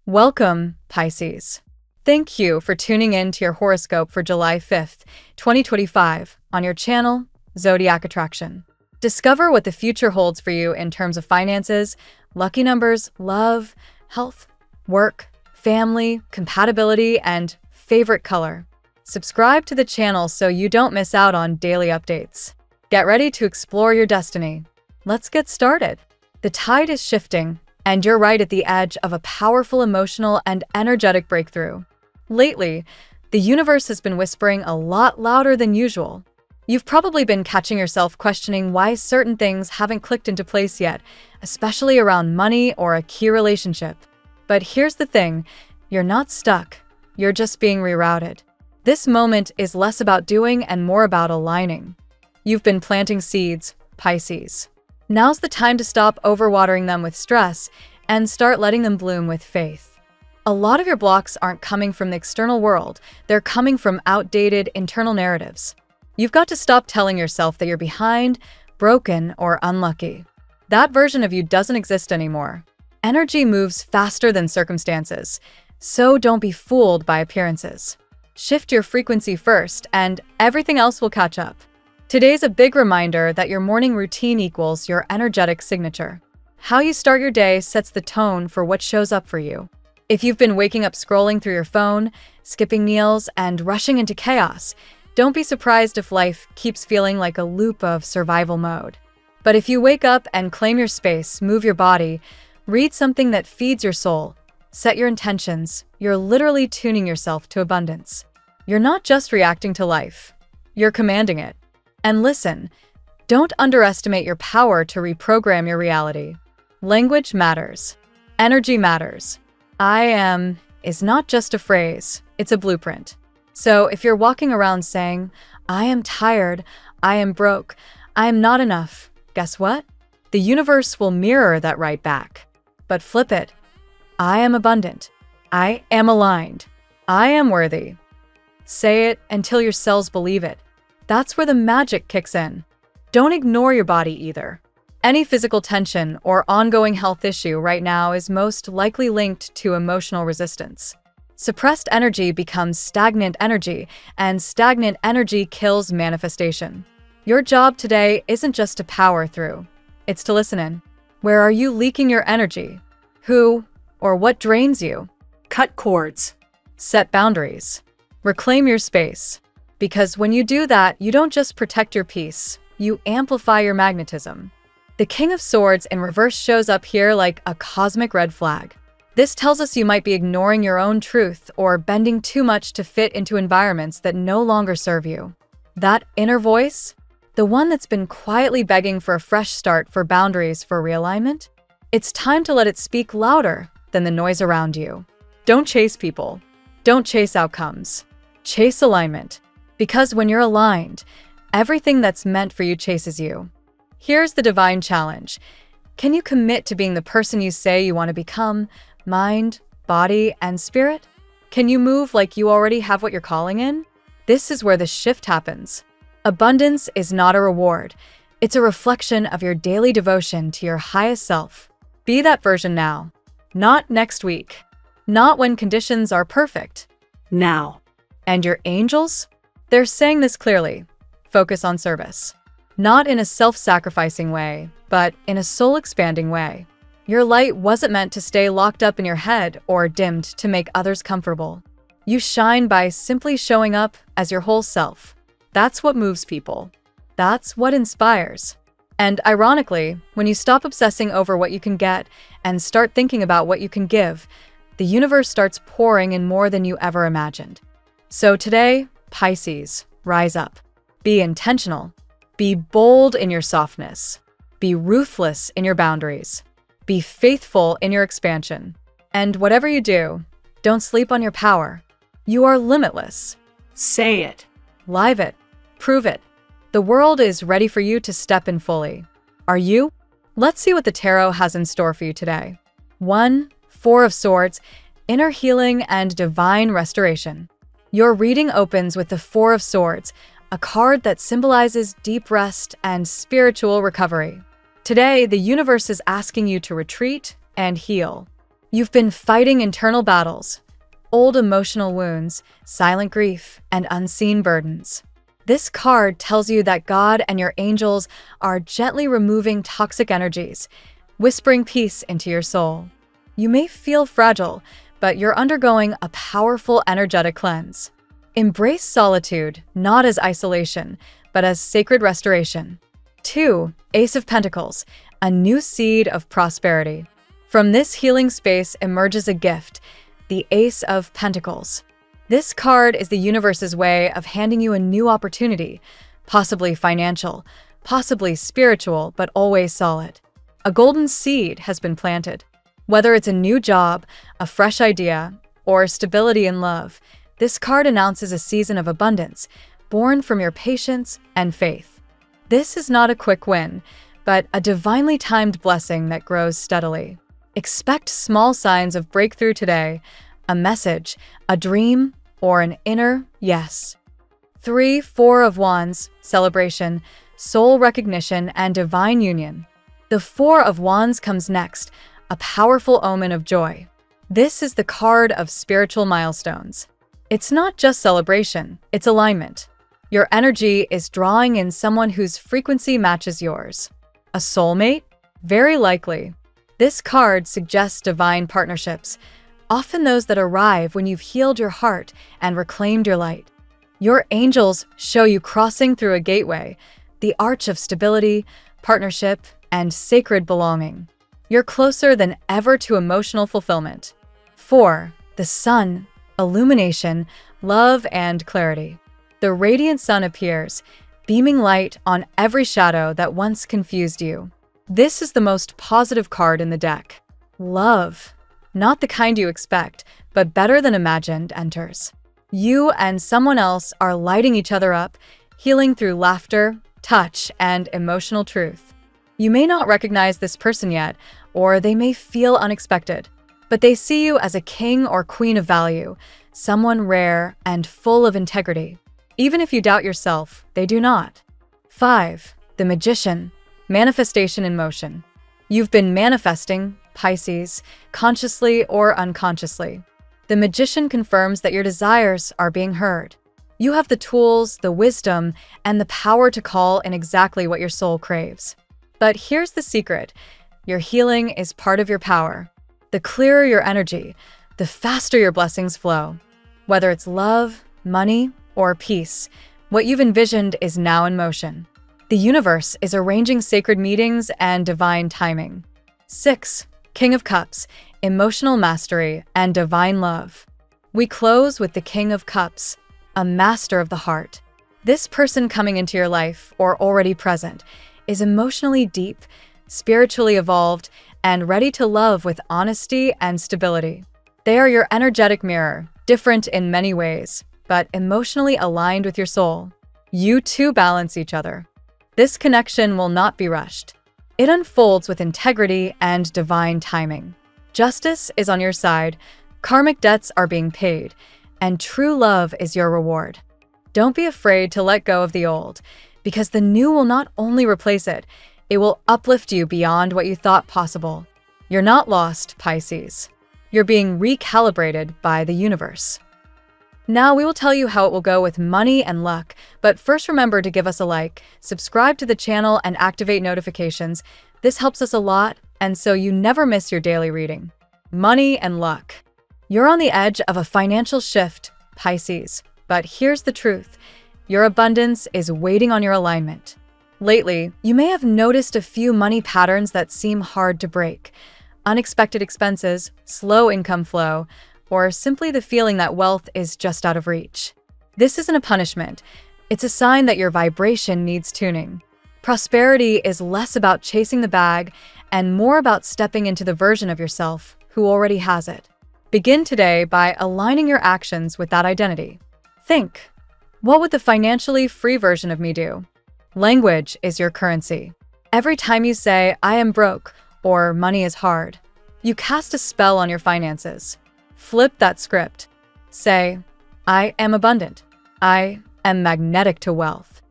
Welcome, Pisces. Thank you for tuning in to your horoscope for July 5th, 2025, on your channel, Zodiac Attraction. Discover what the future holds for you in terms of finances, lucky numbers, love, health, work, family, compatibility, and favorite color. Subscribe to the channel so you don't miss out on daily updates. Get ready to explore your destiny. Let's get started. The tide is shifting, and you're right at the edge of a powerful emotional and energetic breakthrough. Lately, the universe has been whispering a lot louder than usual. You've probably been catching yourself questioning why certain things haven't clicked into place yet, especially around money or a key relationship. But here's the thing, you're not stuck, you're just being rerouted. This moment is less about doing and more about aligning. You've been planting seeds, Pisces. Now's the time to stop overwatering them with stress and start letting them bloom with faith. A lot of your blocks aren't coming from the external world, they're coming from outdated internal narratives. You've got to stop telling yourself that you're behind, broken, or unlucky. That version of you doesn't exist anymore. Energy moves faster than circumstances, so don't be fooled by appearances. Shift your frequency first, and everything else will catch up. Today's a big reminder that your morning routine equals your energetic signature. How you start your day sets the tone for what shows up for you. If you've been waking up scrolling through your phone, skipping meals, and rushing into chaos, don't be surprised if life keeps feeling like a loop of survival mode. But if you wake up and claim your space, move your body, read something that feeds your soul, set your intentions, you're literally tuning yourself to abundance. You're not just reacting to life, you're commanding it. And listen, don't underestimate your power to reprogram your reality. Language matters. Energy matters. I am is not just a phrase, it's a blueprint. So if you're walking around saying, I am tired, I am broke, I am not enough, guess what? The universe will mirror that right back. But flip it. I am abundant. I am aligned. I am worthy. Say it until your cells believe it. That's where the magic kicks in. Don't ignore your body either. Any physical tension or ongoing health issue right now is most likely linked to emotional resistance. Suppressed energy becomes stagnant energy, and stagnant energy kills manifestation. Your job today isn't just to power through, it's to listen in. Where are you leaking your energy? Who or what drains you? Cut cords. Set boundaries. Reclaim your space. Because when you do that, you don't just protect your peace, you amplify your magnetism. The King of Swords in reverse shows up here like a cosmic red flag. This tells us you might be ignoring your own truth or bending too much to fit into environments that no longer serve you. That inner voice, the one that's been quietly begging for a fresh start, for boundaries, for realignment, it's time to let it speak louder than the noise around you. Don't chase people. Don't chase outcomes. Chase alignment. Because when you're aligned, everything that's meant for you chases you. Here's the divine challenge. Can you commit to being the person you say you want to become, mind, body, and spirit? Can you move like you already have what you're calling in? This is where the shift happens. Abundance is not a reward. It's a reflection of your daily devotion to your highest self. Be that version now. Not next week. Not when conditions are perfect. Now. And your angels? They're saying this clearly. Focus on service. Not in a self-sacrificing way, but in a soul-expanding way. Your light wasn't meant to stay locked up in your head or dimmed to make others comfortable. You shine by simply showing up as your whole self. That's what moves people. That's what inspires. And ironically, when you stop obsessing over what you can get and start thinking about what you can give, the universe starts pouring in more than you ever imagined. So today, Pisces, rise up. Be intentional. Be bold in your softness. Be ruthless in your boundaries. Be faithful in your expansion. And whatever you do, don't sleep on your power. You are limitless. Say it. Live it. Prove it. The world is ready for you to step in fully. Are you? Let's see what the tarot has in store for you today. 1, 4 of Swords, inner healing and divine restoration. Your reading opens with the 4 of Swords, a card that symbolizes deep rest and spiritual recovery. Today, the universe is asking you to retreat and heal. You've been fighting internal battles, old emotional wounds, silent grief, and unseen burdens. This card tells you that God and your angels are gently removing toxic energies, whispering peace into your soul. You may feel fragile, but you're undergoing a powerful energetic cleanse. Embrace solitude, not as isolation, but as sacred restoration. 2. Ace of Pentacles, a new seed of prosperity. From this healing space emerges a gift, the Ace of Pentacles. This card is the universe's way of handing you a new opportunity, possibly financial, possibly spiritual, but always solid. A golden seed has been planted. Whether it's a new job, a fresh idea, or stability in love, this card announces a season of abundance, born from your patience and faith. This is not a quick win, but a divinely timed blessing that grows steadily. Expect small signs of breakthrough today, a message, a dream, or an inner yes. 3. Four of Wands, celebration, soul recognition, and divine union. The Four of Wands comes next, a powerful omen of joy. This is the card of spiritual milestones. It's not just celebration, it's alignment. Your energy is drawing in someone whose frequency matches yours. A soulmate? Very likely. This card suggests divine partnerships, often those that arrive when you've healed your heart and reclaimed your light. Your angels show you crossing through a gateway, the arch of stability, partnership, and sacred belonging. You're closer than ever to emotional fulfillment. 4. The Sun, illumination, love, and clarity. The radiant sun appears, beaming light on every shadow that once confused you. This is the most positive card in the deck. Love, not the kind you expect, but better than imagined, enters. You and someone else are lighting each other up, healing through laughter, touch, and emotional truth. You may not recognize this person yet, or they may feel unexpected, but they see you as a king or queen of value, someone rare and full of integrity. Even if you doubt yourself, they do not. 5. The Magician, manifestation in motion. You've been manifesting, Pisces, consciously or unconsciously. The Magician confirms that your desires are being heard. You have the tools, the wisdom, and the power to call in exactly what your soul craves. But here's the secret. Your healing is part of your power. The clearer your energy, the faster your blessings flow. Whether it's love, money, or peace, what you've envisioned is now in motion. The universe is arranging sacred meetings and divine timing. 6. King of Cups, emotional mastery, and divine love. We close with the King of Cups, a master of the heart. This person coming into your life, or already present, is emotionally deep, spiritually evolved, and ready to love with honesty and stability. They are your energetic mirror, different in many ways, but emotionally aligned with your soul. You two balance each other. This connection will not be rushed. It unfolds with integrity and divine timing. Justice is on your side, karmic debts are being paid, and true love is your reward. Don't be afraid to let go of the old, because the new will not only replace it, it will uplift you beyond what you thought possible. You're not lost, Pisces. You're being recalibrated by the universe. Now we will tell you how it will go with money and luck, but first remember to give us a like, subscribe to the channel, and activate notifications. This helps us a lot, and so you never miss your daily reading. Money and luck. You're on the edge of a financial shift, Pisces, but here's the truth. Your abundance is waiting on your alignment. Lately, you may have noticed a few money patterns that seem hard to break. Unexpected expenses, slow income flow, or simply the feeling that wealth is just out of reach. This isn't a punishment. It's a sign that your vibration needs tuning. Prosperity is less about chasing the bag and more about stepping into the version of yourself who already has it. Begin today by aligning your actions with that identity. Think, what would the financially free version of me do? Language is your currency. Every time you say, I am broke, or money is hard, you cast a spell on your finances. Flip that script. Say, I am abundant. I am magnetic to wealth.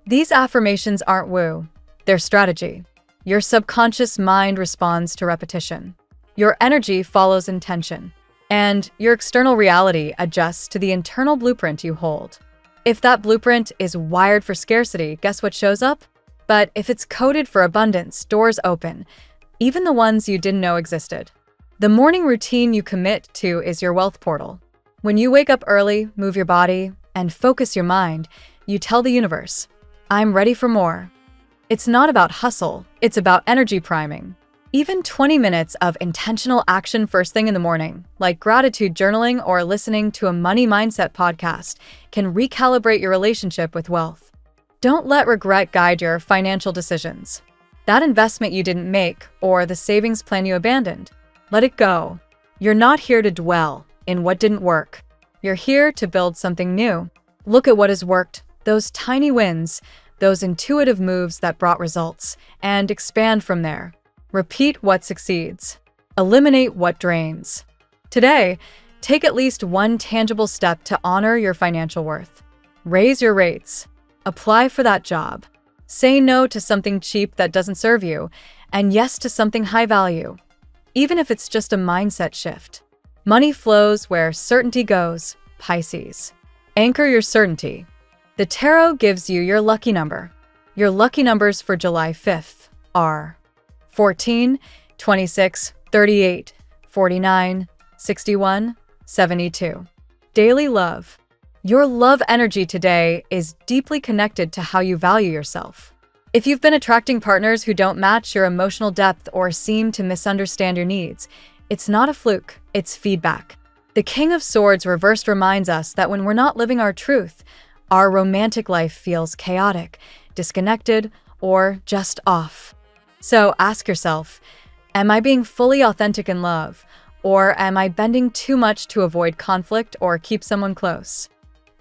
These affirmations aren't woo, they're strategy. Your subconscious mind responds to repetition. Your energy follows intention, and your external reality adjusts to the internal blueprint you hold. If that blueprint is wired for scarcity, guess what shows up? But if it's coded for abundance, doors open, even the ones you didn't know existed. The morning routine you commit to is your wealth portal. When you wake up early, move your body, and focus your mind, you tell the universe, I'm ready for more. It's not about hustle, it's about energy priming. Even 20 minutes of intentional action first thing in the morning, like gratitude journaling or listening to a money mindset podcast, can recalibrate your relationship with wealth. Don't let regret guide your financial decisions. That investment you didn't make or the savings plan you abandoned, let it go. You're not here to dwell in what didn't work. You're here to build something new. Look at what has worked, those tiny wins, those intuitive moves that brought results, and expand from there. Repeat what succeeds. Eliminate what drains. Today, take at least one tangible step to honor your financial worth. Raise your rates. Apply for that job. Say no to something cheap that doesn't serve you, and yes to something high value, even if it's just a mindset shift. Money flows where certainty goes, Pisces. Anchor your certainty. The tarot gives you your lucky number. Your lucky numbers for July 5th are 14, 26, 38, 49, 61, 72. Daily love. Your love energy today is deeply connected to how you value yourself. If you've been attracting partners who don't match your emotional depth or seem to misunderstand your needs, it's not a fluke, it's feedback. The King of Swords reversed reminds us that when we're not living our truth, our romantic life feels chaotic, disconnected, or just off. So ask yourself, am I being fully authentic in love, or am I bending too much to avoid conflict or keep someone close?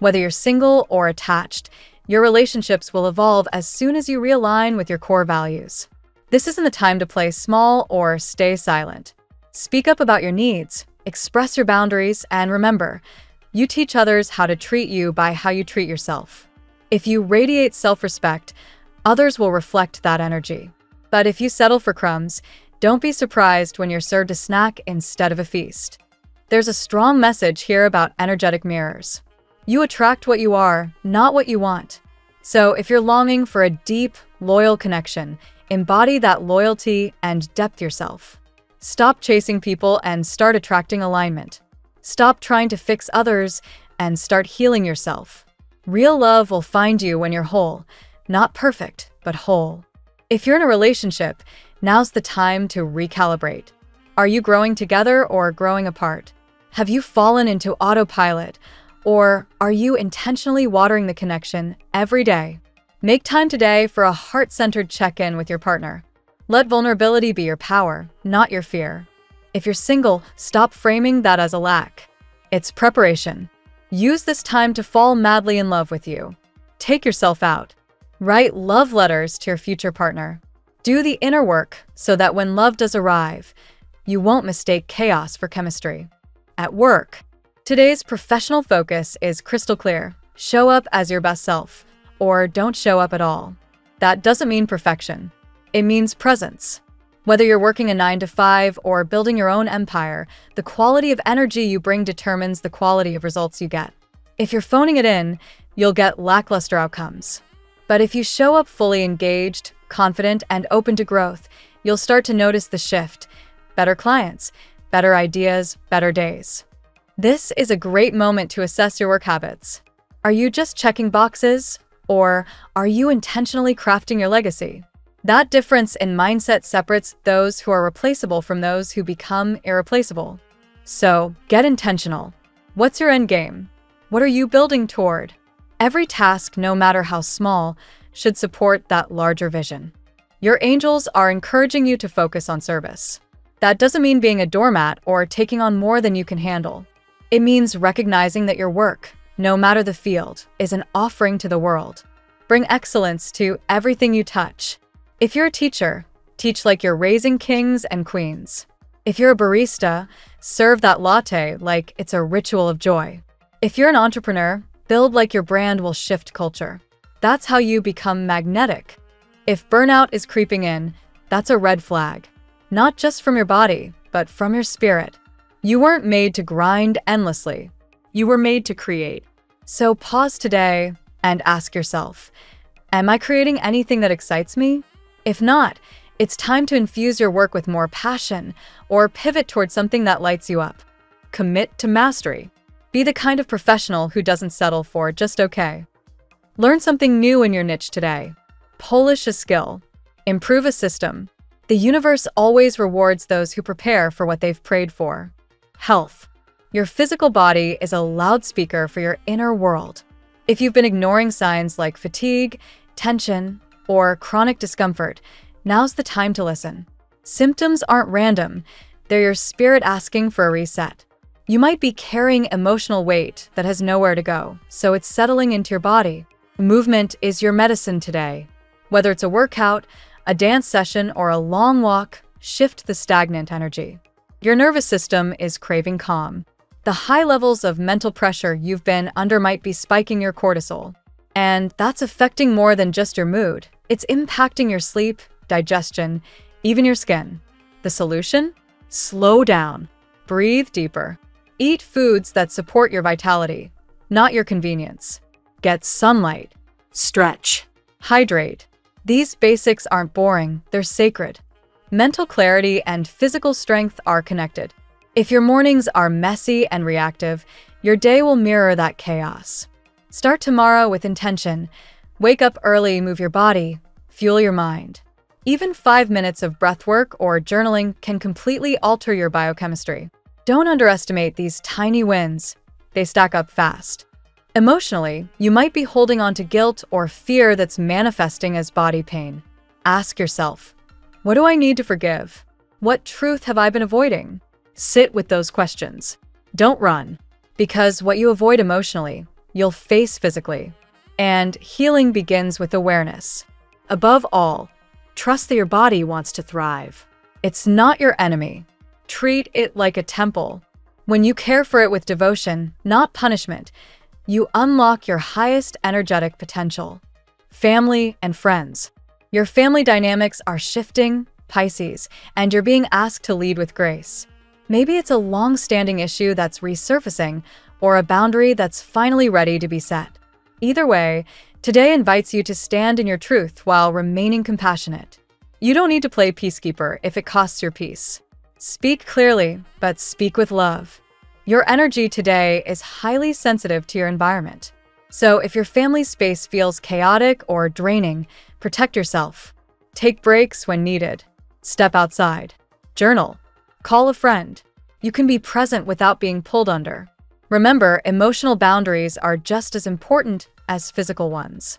Whether you're single or attached, your relationships will evolve as soon as you realign with your core values. This isn't the time to play small or stay silent. Speak up about your needs, express your boundaries, and remember, you teach others how to treat you by how you treat yourself. If you radiate self-respect, others will reflect that energy. But if you settle for crumbs, don't be surprised when you're served a snack instead of a feast. There's a strong message here about energetic mirrors. You attract what you are, not what you want. So if you're longing for a deep, loyal connection, embody that loyalty and depth yourself. Stop chasing people and start attracting alignment. Stop trying to fix others and start healing yourself. Real love will find you when you're whole, not perfect, but whole. If you're in a relationship, now's the time to recalibrate. Are you growing together or growing apart? Have you fallen into autopilot, or are you intentionally watering the connection every day? Make time today for a heart-centered check-in with your partner. Let vulnerability be your power, not your fear. If you're single, stop framing that as a lack. It's preparation. Use this time to fall madly in love with you. Take yourself out. Write love letters to your future partner. Do the inner work so that when love does arrive, you won't mistake chaos for chemistry. At work, today's professional focus is crystal clear. Show up as your best self, or don't show up at all. That doesn't mean perfection. It means presence. Whether you're working a 9-to-5 or building your own empire, the quality of energy you bring determines the quality of results you get. If you're phoning it in, you'll get lackluster outcomes. But if you show up fully engaged, confident, and open to growth, you'll start to notice the shift. Better clients, better ideas, better days. This is a great moment to assess your work habits. Are you just checking boxes, or are you intentionally crafting your legacy? That difference in mindset separates those who are replaceable from those who become irreplaceable. So, get intentional. What's your end game? What are you building toward? Every task, no matter how small, should support that larger vision. Your angels are encouraging you to focus on service. That doesn't mean being a doormat or taking on more than you can handle. It means recognizing that your work, no matter the field, is an offering to the world. Bring excellence to everything you touch. If you're a teacher, teach like you're raising kings and queens. If you're a barista, serve that latte like it's a ritual of joy. If you're an entrepreneur, build like your brand will shift culture. That's how you become magnetic. If burnout is creeping in, that's a red flag. Not just from your body, but from your spirit. You weren't made to grind endlessly. You were made to create. So pause today and ask yourself, am I creating anything that excites me? If not, it's time to infuse your work with more passion or pivot towards something that lights you up. Commit to mastery. Be the kind of professional who doesn't settle for just okay. Learn something new in your niche today. Polish a skill. Improve a system. The universe always rewards those who prepare for what they've prayed for. Health. Your physical body is a loudspeaker for your inner world. If you've been ignoring signs like fatigue, tension, or chronic discomfort, now's the time to listen. Symptoms aren't random. They're your spirit asking for a reset. You might be carrying emotional weight that has nowhere to go, so it's settling into your body. Movement is your medicine today. Whether it's a workout, a dance session, or a long walk, shift the stagnant energy. Your nervous system is craving calm. The high levels of mental pressure you've been under might be spiking your cortisol. And that's affecting more than just your mood. It's impacting your sleep, digestion, even your skin. The solution? Slow down. Breathe deeper. Eat foods that support your vitality, not your convenience. Get sunlight. Stretch. Hydrate. These basics aren't boring, they're sacred. Mental clarity and physical strength are connected. If your mornings are messy and reactive, your day will mirror that chaos. Start tomorrow with intention. Wake up early, move your body, fuel your mind. Even 5 minutes of breathwork or journaling can completely alter your biochemistry. Don't underestimate these tiny wins. They stack up fast. Emotionally, you might be holding on to guilt or fear that's manifesting as body pain. Ask yourself, what do I need to forgive? What truth have I been avoiding? Sit with those questions. Don't run, because what you avoid emotionally, you'll face physically. And healing begins with awareness. Above all, trust that your body wants to thrive. It's not your enemy. Treat it like a temple. When you care for it with devotion, not punishment, you unlock your highest energetic potential. Family and friends. Your family dynamics are shifting, Pisces, and you're being asked to lead with grace. Maybe it's a long-standing issue that's resurfacing, or a boundary that's finally ready to be set. Either way, today invites you to stand in your truth while remaining compassionate. You don't need to play peacekeeper if it costs your peace. Speak clearly, but speak with love. Your energy today is highly sensitive to your environment. So if your family space feels chaotic or draining, protect yourself. Take breaks when needed. Step outside. Journal. Call a friend. You can be present without being pulled under. Remember, emotional boundaries are just as important as physical ones.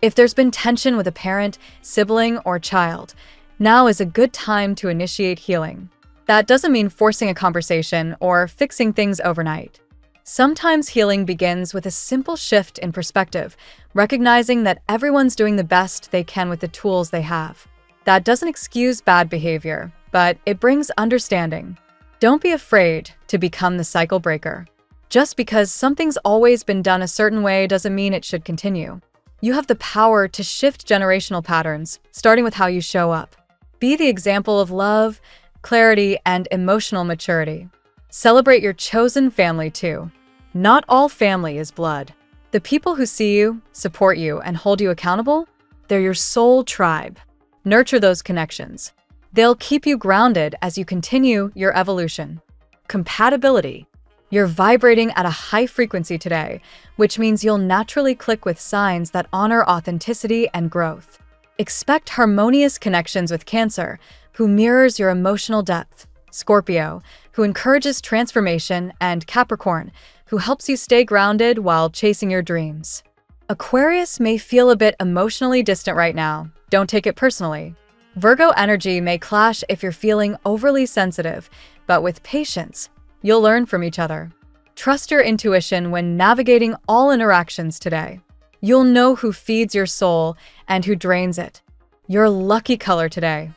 If there's been tension with a parent, sibling, or child, now is a good time to initiate healing. That doesn't mean forcing a conversation or fixing things overnight. Sometimes healing begins with a simple shift in perspective, recognizing that everyone's doing the best they can with the tools they have. That doesn't excuse bad behavior, but it brings understanding. Don't be afraid to become the cycle breaker. Just because something's always been done a certain way doesn't mean it should continue. You have the power to shift generational patterns, starting with how you show up. Be the example of love, clarity, and emotional maturity. Celebrate your chosen family too. Not all family is blood. The people who see you, support you, and hold you accountable, they're your soul tribe. Nurture those connections. They'll keep you grounded as you continue your evolution. Compatibility. You're vibrating at a high frequency today, which means you'll naturally click with signs that honor authenticity and growth. Expect harmonious connections with Cancer, who mirrors your emotional depth, Scorpio, who encourages transformation, and Capricorn, who helps you stay grounded while chasing your dreams. Aquarius may feel a bit emotionally distant right now. Don't take it personally. Virgo energy may clash if you're feeling overly sensitive, but with patience, you'll learn from each other. Trust your intuition when navigating all interactions today. You'll know who feeds your soul and who drains it. Your lucky color today: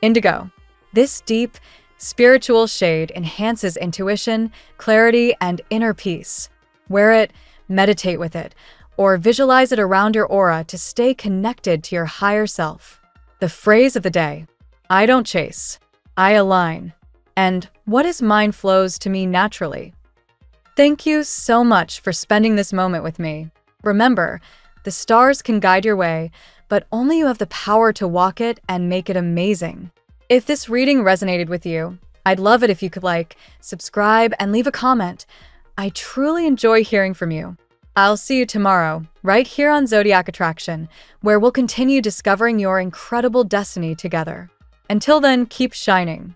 indigo. This deep, spiritual shade enhances intuition, clarity, and inner peace. Wear it, meditate with it, or visualize it around your aura to stay connected to your higher self. The phrase of the day: I don't chase, I align. and what is mine flows to me naturally. Thank you so much for spending this moment with me. Remember, the stars can guide your way, but only you have the power to walk it and make it amazing. If this reading resonated with you, I'd love it if you could like, subscribe, and leave a comment. I truly enjoy hearing from you. I'll see you tomorrow, right here on Zodiac Attraction, where we'll continue discovering your incredible destiny together. Until then, keep shining.